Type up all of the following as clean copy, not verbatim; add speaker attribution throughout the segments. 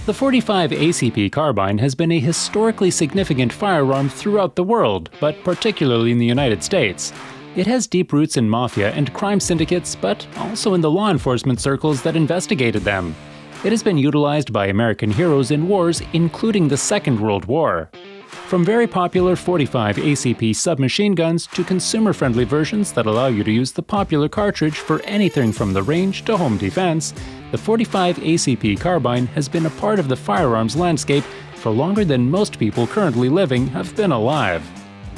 Speaker 1: The .45 ACP Carbine has been a historically significant firearm throughout the world, but particularly in the United States. It has deep roots in Mafia and crime syndicates, but also in the law enforcement circles that investigated them. It has been utilized by American heroes in wars, including the Second World War. From very popular .45 ACP submachine guns to consumer-friendly versions that allow you to use the popular cartridge for anything from the range to home defense, the .45 ACP Carbine has been a part of the firearms landscape for longer than most people currently living have been alive.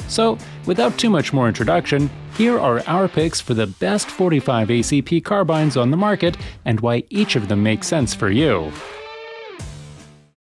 Speaker 1: So, without too much more introduction, here are our picks for the best .45 ACP carbines on the market and why each of them makes sense for you.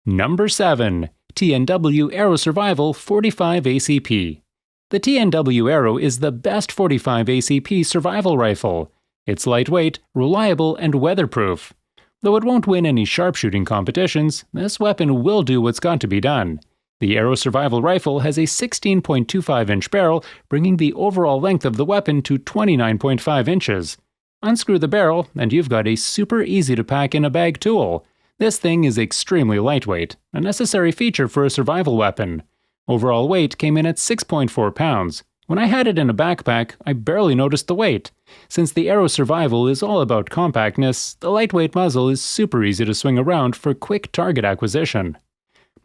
Speaker 1: Number 7. TNW AERO Survival .45 ACP. The TNW AERO is the best .45 ACP survival rifle. It's lightweight, reliable, and weatherproof. Though it won't win any sharpshooting competitions, this weapon will do what's got to be done. The AERO Survival Rifle has a 16.25-inch barrel, bringing the overall length of the weapon to 29.5 inches. Unscrew the barrel, and you've got a super easy-to-pack-in-a-bag tool. This thing is extremely lightweight, a necessary feature for a survival weapon. Overall weight came in at 6.4 pounds. When I had it in a backpack, I barely noticed the weight. Since the AERO Survival is all about compactness, the lightweight muzzle is super easy to swing around for quick target acquisition.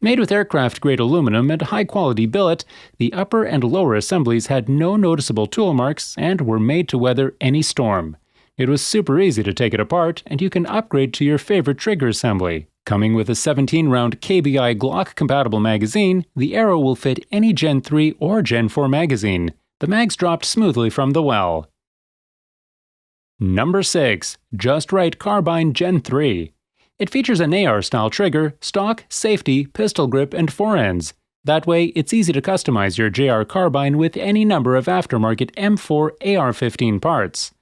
Speaker 1: Made with aircraft-grade aluminum and high-quality billet, the upper and lower assemblies had no noticeable tool marks and were made to weather any storm. It was super easy to take it apart, and you can upgrade to your favorite trigger assembly. Coming with a 17-round KBI Glock-compatible magazine, the AERO will fit any Gen 3 or Gen 4 magazine. The mags dropped smoothly from the well. Number 6. Just Right Carbine Gen 3. It features an AR-style trigger, stock, safety, pistol grip, and forends. That way, it's easy to customize your JR Carbine with any number of aftermarket M4 AR-15 parts.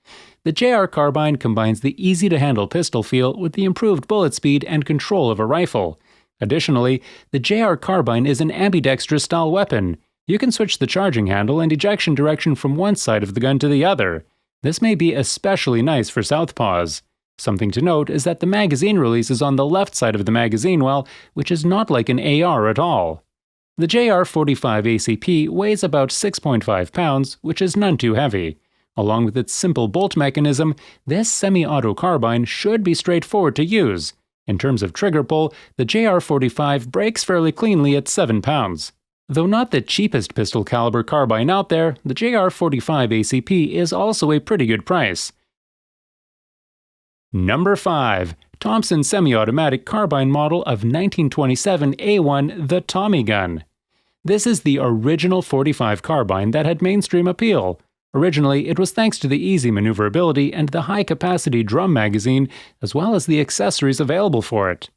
Speaker 1: The JR Carbine combines the easy-to-handle pistol feel with the improved bullet speed and control of a rifle. Additionally, the JR Carbine is an ambidextrous-style weapon. You can switch the charging handle and ejection direction from one side of the gun to the other. This may be especially nice for southpaws. Something to note is that the magazine release is on the left side of the magazine well, which is not like an AR at all. The JR .45 ACP weighs about 6.5 pounds, which is none too heavy. Along with its simple bolt mechanism, this semi-auto carbine should be straightforward to use. In terms of trigger pull, the JR .45 breaks fairly cleanly at 7 pounds. Though not the cheapest pistol caliber carbine out there, the JR .45 ACP is also a pretty good price. Number 5. Thompson Semi-Automatic Carbine Model of 1927 A1 The Tommy Gun. This is the original .45 carbine that had mainstream appeal. Originally, it was thanks to the easy maneuverability and the high-capacity drum magazine, as well as the accessories available for it.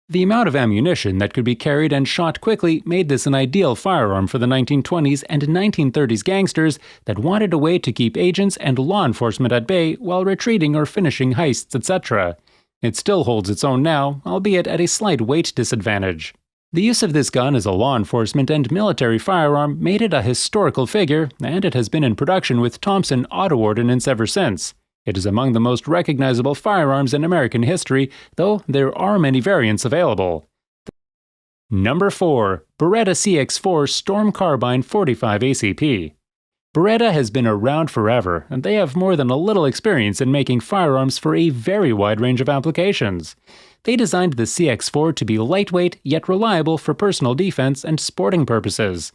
Speaker 1: The amount of ammunition that could be carried and shot quickly made this an ideal firearm for the 1920s and 1930s gangsters that wanted a way to keep agents and law enforcement at bay while retreating or finishing heists, etc. It still holds its own now, albeit at a slight weight disadvantage. The use of this gun as a law enforcement and military firearm made it a historical figure, and it has been in production with Thompson Auto Ordnance ever since. It is among the most recognizable firearms in American history, though there are many variants available. Number 4. Beretta CX4 Storm Carbine .45 ACP. Beretta has been around forever, and they have more than a little experience in making firearms for a very wide range of applications. They designed the CX4 to be lightweight yet reliable for personal defense and sporting purposes.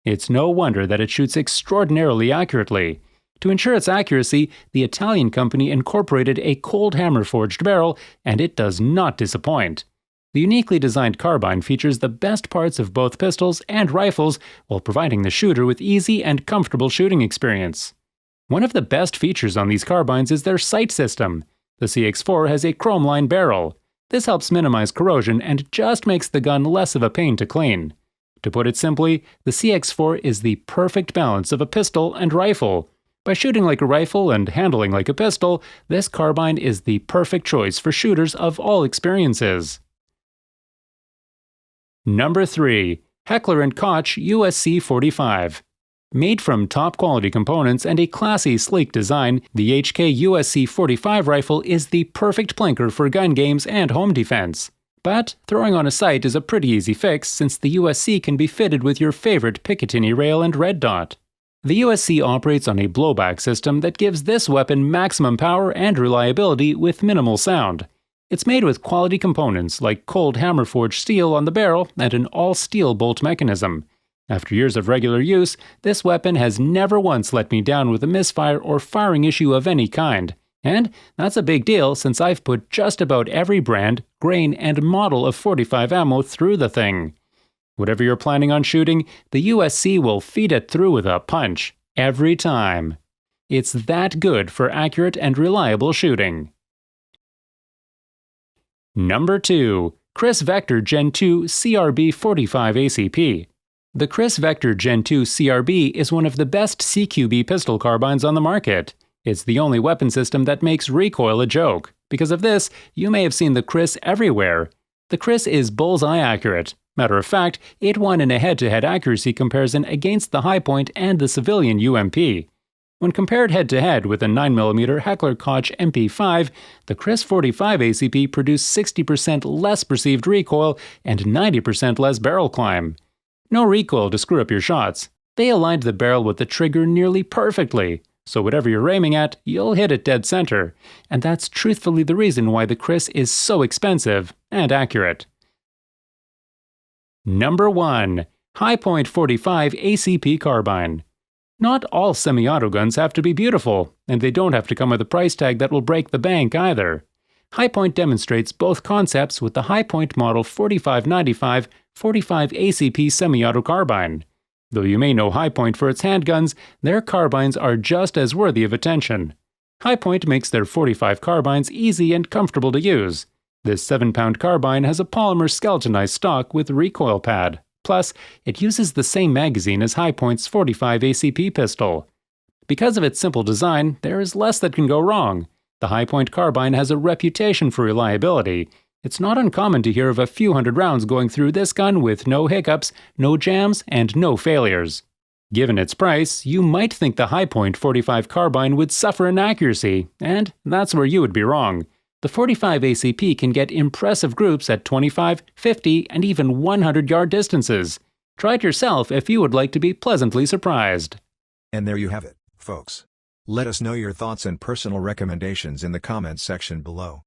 Speaker 1: It's no wonder that it shoots extraordinarily accurately. To ensure its accuracy, the Italian company incorporated a cold hammer forged barrel, and it does not disappoint. The uniquely designed carbine features the best parts of both pistols and rifles while providing the shooter with easy and comfortable shooting experience. One of the best features on these carbines is their sight system. The CX4 has a chrome-lined barrel. This helps minimize corrosion and just makes the gun less of a pain to clean. To put it simply, the CX4 is the perfect balance of a pistol and rifle. By shooting like a rifle and handling like a pistol, this carbine is the perfect choice for shooters of all experiences. Number 3. HECKLER & KOCH USC 45. Made from top-quality components and a classy, sleek design, the HK USC 45 rifle is the perfect plinker for gun games and home defense. But throwing on a sight is a pretty easy fix since the USC can be fitted with your favorite Picatinny rail and red dot. The USC operates on a blowback system that gives this weapon maximum power and reliability with minimal sound. It's made with quality components like cold hammer-forged steel on the barrel and an all-steel bolt mechanism. After years of regular use, this weapon has never once let me down with a misfire or firing issue of any kind. And that's a big deal since I've put just about every brand, grain, and model of .45 ammo through the thing. Whatever you're planning on shooting, the USC will feed it through with a punch. Every time. It's that good for accurate and reliable shooting. Number 2. KRISS Vector Gen 2 CRB 45 ACP. The KRISS Vector Gen 2 CRB is one of the best CQB pistol carbines on the market. It's the only weapon system that makes recoil a joke. Because of this, you may have seen the KRISS everywhere. The KRISS is bullseye accurate. Matter of fact, it won in a head-to-head accuracy comparison against the Hi-Point and the civilian UMP. When compared head-to-head with a 9mm HECKLER KOCH MP5, the KRISS 45 ACP produced 60% less perceived recoil and 90% less barrel climb. No recoil to screw up your shots. They aligned the barrel with the trigger nearly perfectly. So whatever you're aiming at, you'll hit it dead center. And that's truthfully the reason why the KRISS is so expensive and accurate. Number 1. Hi-Point 45 ACP Carbine. Not all semi-auto guns have to be beautiful, and they don't have to come with a price tag that will break the bank either. Hi-Point demonstrates both concepts with the Hi-Point Model 4595 45 ACP semi-auto carbine. Though you may know Hi-Point for its handguns, their carbines are just as worthy of attention. Hi-Point makes their 45 carbines easy and comfortable to use. This 7-pound carbine has a polymer skeletonized stock with recoil pad. Plus, it uses the same magazine as Hi-Point's 45 ACP pistol. Because of its simple design, there is less that can go wrong. The Hi-Point carbine has a reputation for reliability. It's not uncommon to hear of a few hundred rounds going through this gun with no hiccups, no jams, and no failures. Given its price, you might think the Hi-Point 45 carbine would suffer in accuracy, and that's where you would be wrong. The 45 ACP can get impressive groups at 25, 50, and even 100-yard distances. Try it yourself if you would like to be pleasantly surprised.
Speaker 2: And there you have it, folks. Let us know your thoughts and personal recommendations in the comments section below.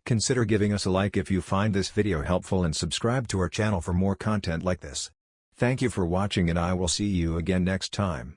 Speaker 2: Consider giving us a like if you find this video helpful and subscribe to our channel for more content like this. Thank you for watching and I will see you again next time.